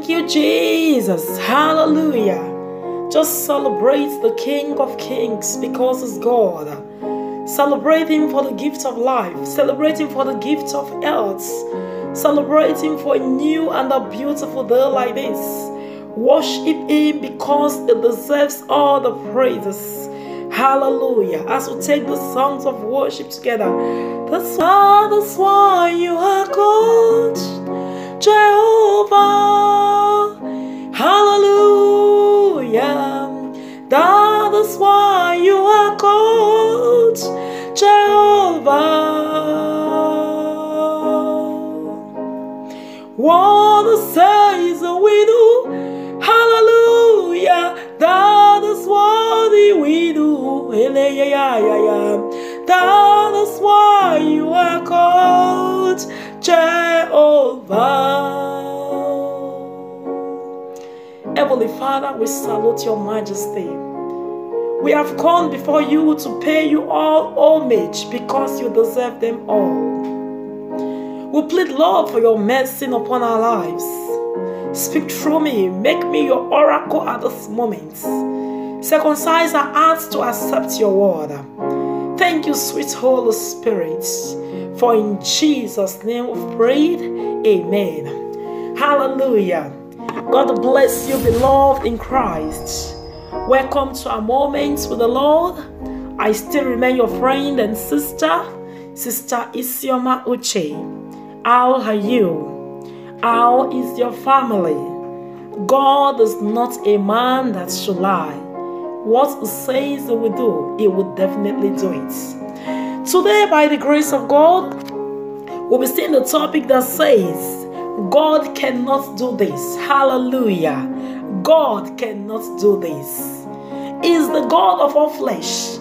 Thank you, Jesus. Hallelujah. Just celebrate the King of Kings because he's God. Celebrate him for the gift of life. Celebrate him for the gift of health. Celebrate him for a new and a beautiful day like this. Worship him because he deserves all the praises. Hallelujah. As we take the songs of worship together. That's why you are called Jehovah. Hallelujah. That is why you are called Jehovah. What it says we do. Hallelujah. That is what we do. That is why you are called Jehovah. Heavenly Father, we salute your majesty. We have come before you to pay you all homage because you deserve them all. We plead, Lord, for your mercy upon our lives. Speak through me. Make me your oracle at this moment. Circumcise our hearts to accept your word. Thank you, sweet Holy Spirit. For in Jesus' name we've prayed. Amen. Hallelujah. God bless you, beloved in Christ. Welcome to our moments with the Lord. I still remain your friend and sister, Sister Isioma Uche. How are you? How is your family? God is not a man that should lie. What he says he will do, he will definitely do it. Today, by the grace of God, we'll be seeing the topic that says, God cannot do this. Hallelujah. God cannot do this. He is the God of all flesh.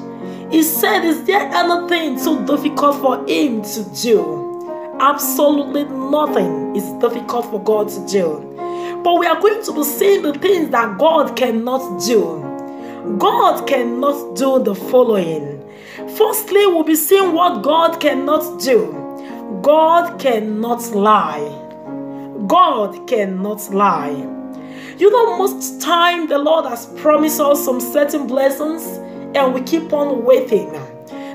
He said, is there anything too difficult for him to do? Absolutely nothing is difficult for God to do. But we are going to be seeing the things that God cannot do. God cannot do the following. Firstly, we'll be seeing what God cannot do. God cannot lie. God cannot lie. You know, most time the Lord has promised us some certain blessings and we keep on waiting.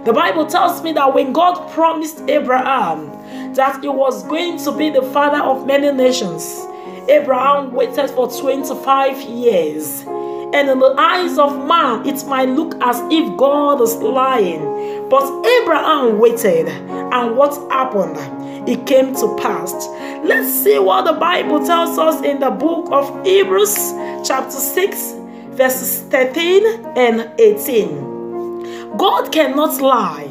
The Bible tells me that when God promised Abraham that he was going to be the father of many nations, Abraham waited for 25 years. And in the eyes of man, it might look as if God is lying. But Abraham waited, and what happened? It came to pass. Let's see what the Bible tells us in the book of Hebrews, chapter 6, verses 13 and 18. God cannot lie.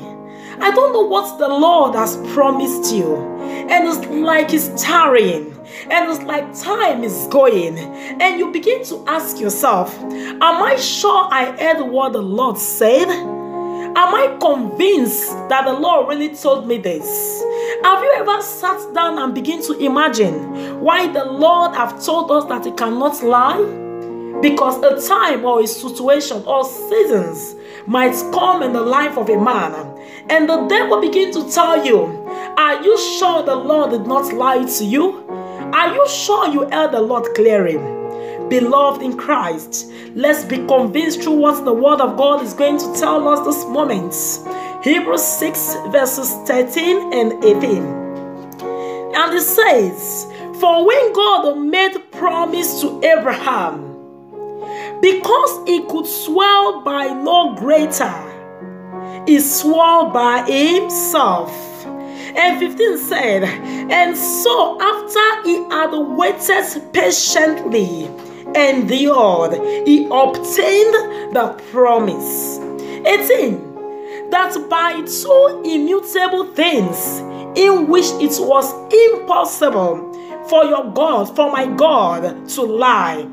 I don't know what the Lord has promised you, and it's like he's tarrying, and it's like time is going, and you begin to ask yourself, am I sure I heard what the Lord said? Am I convinced that the Lord really told me this? Have you ever sat down and begin to imagine why the Lord have told us that he cannot lie? Because a time or a situation or seasons might come in the life of a man, and the devil begin to tell you, are you sure the Lord did not lie to you? Are you sure you heard the Lord clearly? Beloved in Christ, let's be convinced through what the word of God is going to tell us this moment. Hebrews 6 verses 13 and 18. And it says, for when God made promise to Abraham, because he could swear by no greater, he swore by himself. And 15 said, and so after he had waited patiently and endured, he obtained the promise. 18. That by two immutable things, in which it was impossible for my God to lie,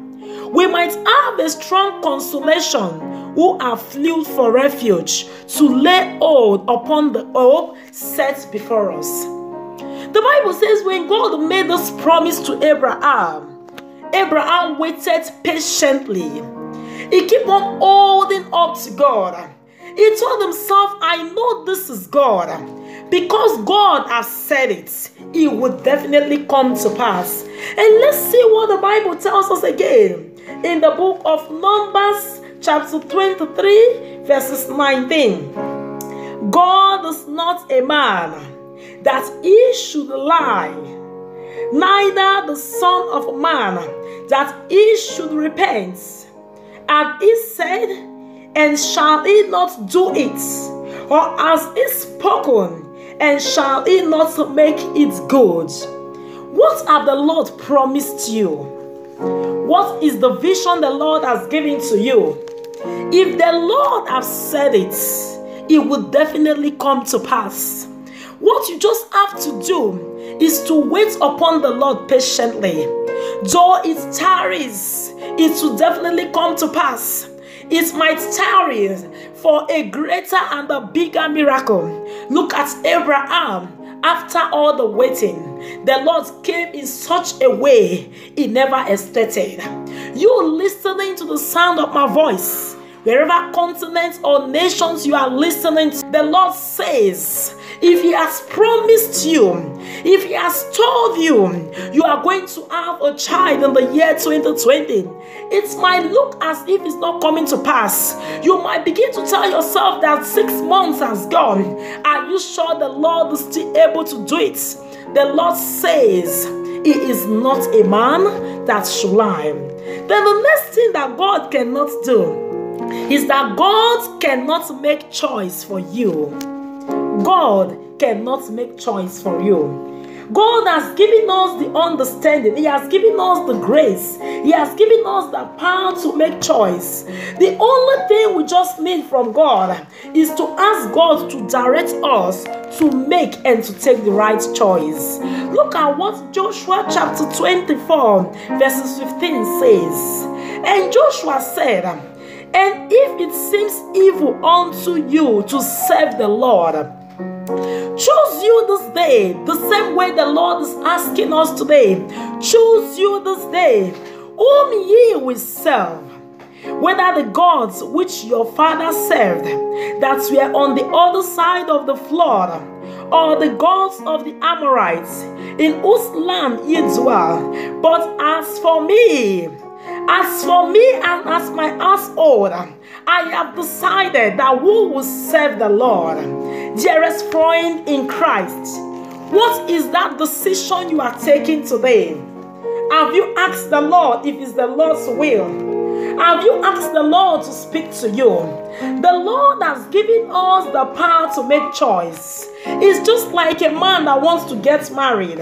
we might have a strong consolation who are flew for refuge to lay hold upon the hope set before us. The Bible says when God made this promise to Abraham, Abraham waited patiently. He kept on holding up to God. He told himself, I know this is God. Because God has said it, it will definitely come to pass. And let's see what the Bible tells us again in the book of Numbers chapter 23 verses 19. God is not a man that he should lie, neither the Son of Man that he should repent. And he said, and shall he not do it? Or has he spoken, and shall he not make it good? What have the Lord promised you? What is the vision the Lord has given to you? If the Lord has said it, it will definitely come to pass. What you just have to do is to wait upon the Lord patiently. Though it tarries, it will definitely come to pass. It might tarry for a greater and a bigger miracle. Look at Abraham. After all the waiting, the Lord came in such a way he never expected. You listening to the sound of my voice, wherever continents or nations you are listening to, the Lord says, if he has promised you, if he has told you, you are going to have a child in the year 2020, it might look as if it's not coming to pass. You might begin to tell yourself that 6 months has gone. Are you sure the Lord is still able to do it? The Lord says he is not a man that should lie. Then the next thing that God cannot do is that God cannot make choice for you. God cannot make choice for you. God has given us the understanding. He has given us the grace. He has given us the power to make choice. The only thing we just need from God is to ask God to direct us to make and to take the right choice. Look at what Joshua chapter 24 verses 15 says. And Joshua said, and if it seems evil unto you to serve the Lord, choose you this day, the same way the Lord is asking us today. Choose you this day whom ye will serve, whether the gods which your father served, that were on the other side of the flood, or the gods of the Amorites, in whose land ye dwell. But as for me and as my household, I have decided that we will serve the Lord. Dearest friend in Christ, what is that decision you are taking today? Have you asked the Lord if it's the Lord's will? Have you asked the Lord to speak to you? The Lord has given us the power to make choice. It's just like a man that wants to get married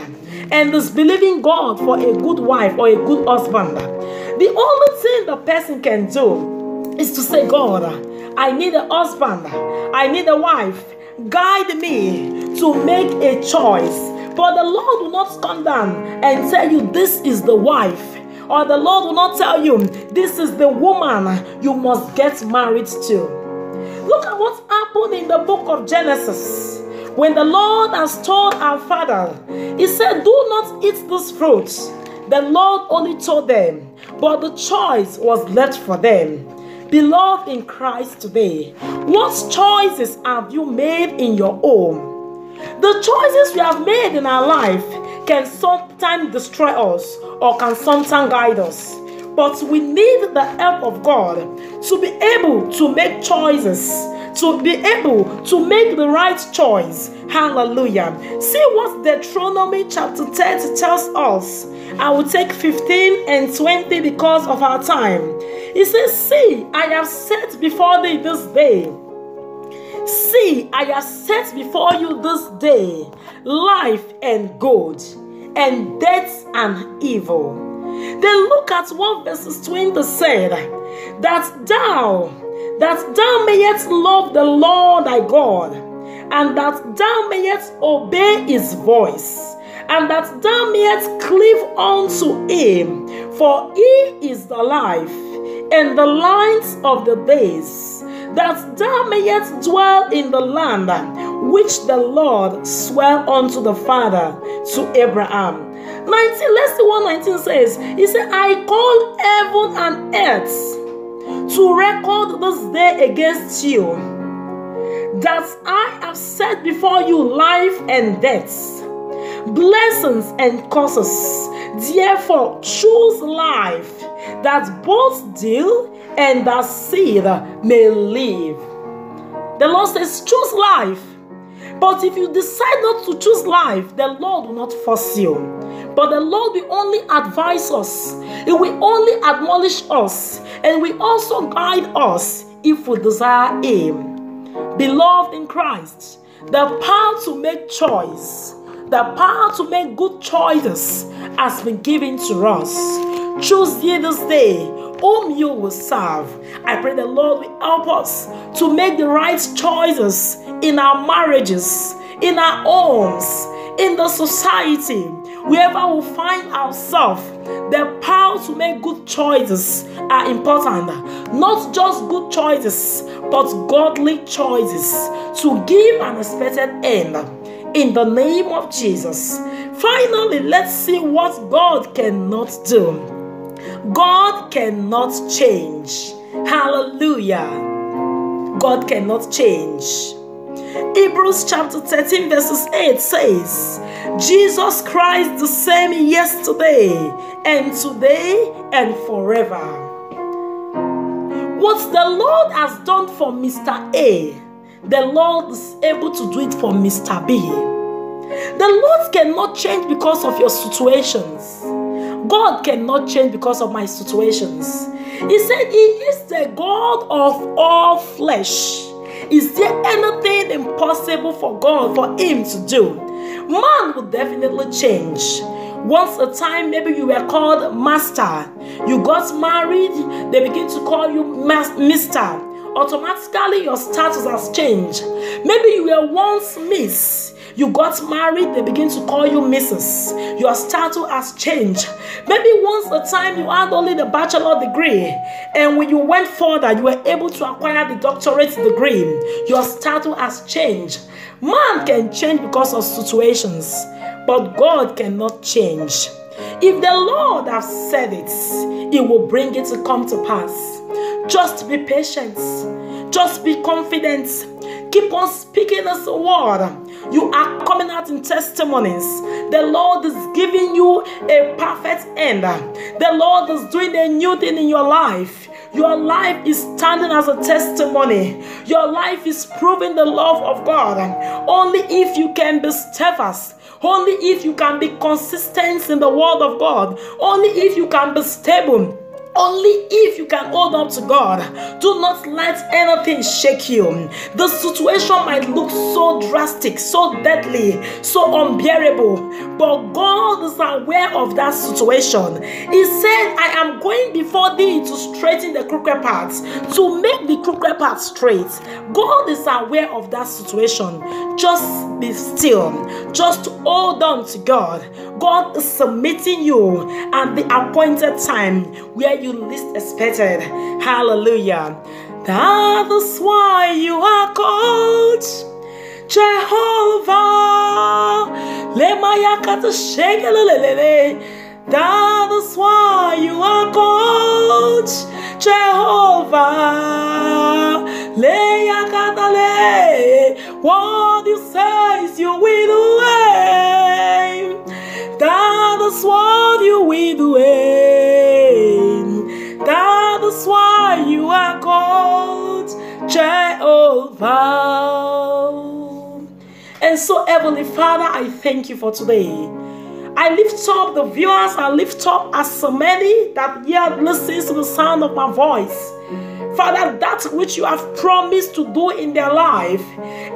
and is believing God for a good wife or a good husband. The only thing the person can do is to say, God, I need a husband, I need a wife. Guide me to make a choice. But the Lord will not come down and tell you this is the wife. Or the Lord will not tell you this is the woman you must get married to. Look at what happened in the book of Genesis. When the Lord has told our father, he said, do not eat this fruit. The Lord only told them, but the choice was left for them. Beloved in Christ today, what choices have you made in your home? The choices we have made in our life can sometimes destroy us or can sometimes guide us. But we need the help of God to be able to make choices, to be able to make the right choice. Hallelujah. See what Deuteronomy chapter 30 tells us. I will take 15 and 20 because of our time. It says, see, I have set before thee this day. See, I have set before you this day life and good, and death and evil. Then look at what verses 20 said, that thou mayest love the Lord thy God, and that thou mayest obey his voice, and that thou mayest cleave unto him, for he is the life and the length of the days, that thou mayest dwell in the land which the Lord sware unto the father, to Abraham. 19, let's see what 19 says. He said, I call heaven and earth to record this day against you, that I have set before you life and death, blessings and curses. Therefore, choose life, that both deal and that seed may live. The Lord says, choose life. But if you decide not to choose life, the Lord will not force you. But the Lord will only advise us. It will only admonish us. And will also guide us if we desire Him. Beloved in Christ, the power to make choice, the power to make good choices has been given to us. Choose ye this day whom you will serve. I pray the Lord will help us to make the right choices in our marriages, in our homes, in the society, wherever we find ourselves. The power to make good choices are important. Not just good choices, but godly choices to give an expected end. In the name of Jesus. Finally, let's see what God cannot do. God cannot change. Hallelujah. God cannot change. Hebrews chapter 13 verses 8 says, Jesus Christ the same yesterday and today and forever. What the Lord has done for Mr. A, the Lord is able to do it for Mr. B. The Lord cannot change because of your situations. God cannot change because of my situations. He said He is the God of all flesh. Is there anything impossible for God, for Him to do? Man will definitely change. Once a time, maybe you were called master. You got married, they begin to call you Mr. Automatically your status has changed. Maybe you were once Miss. You got married, they begin to call you Mrs. Your status has changed. Maybe once a time you had only the bachelor degree, and when you went further, you were able to acquire the doctorate degree. Your status has changed. Man can change because of situations, but God cannot change. If the Lord has said it, He will bring it to come to pass. Just be patient. Just be confident. Keep on speaking this word. You are coming out in testimonies. The Lord is giving you a perfect end. The Lord is doing a new thing in your life. Your life is standing as a testimony. Your life is proving the love of God. Only if you can be steadfast. Only if you can be consistent in the word of God. Only if you can be stable. Only if you can hold on to God. Do not let anything shake you. The situation might look so drastic, so deadly, so unbearable, but God is aware of that situation. He said, I am going before thee to straighten the crooked paths, to make the crooked paths straight. God is aware of that situation. Just be still. Just hold on to God. God is submitting you at the appointed time where you least expected. Hallelujah. That is why you are called Jehovah. That is why you are called Jehovah. What you say is you will do. That is what you will do. That is why you are called Jehovah. And so, Heavenly Father, I thank you for today. I lift up the viewers. I lift up as so many that yet listens to the sound of my voice. Father, that which you have promised to do in their life,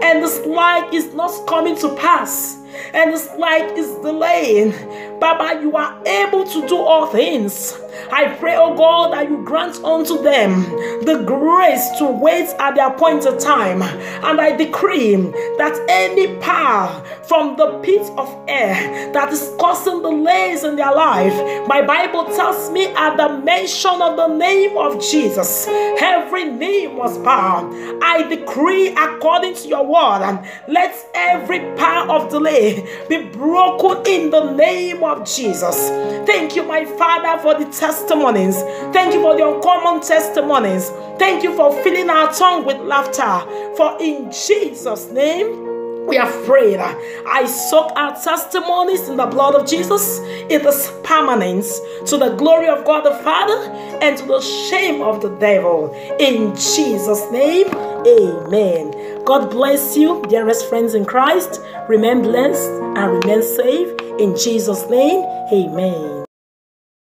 and this life is not coming to pass, and this life is delaying, Baba, you are able to do all things. I pray, oh God, that you grant unto them the grace to wait at the appointed time. And I decree that any power from the pit of air that is causing delays in their life, my Bible tells me at the mention of the name of Jesus, every knee must bow. I decree according to your word, let every power of delay be broken in the name of Jesus. Thank you, my Father, for the testimony testimonies. Thank you for the uncommon testimonies. Thank you for filling our tongue with laughter. For in Jesus' name, we have prayed. I soak our testimonies in the blood of Jesus. It is permanent, to the glory of God the Father and to the shame of the devil. In Jesus' name, amen. God bless you, dearest friends in Christ. Remain blessed and remain safe. In Jesus' name, amen.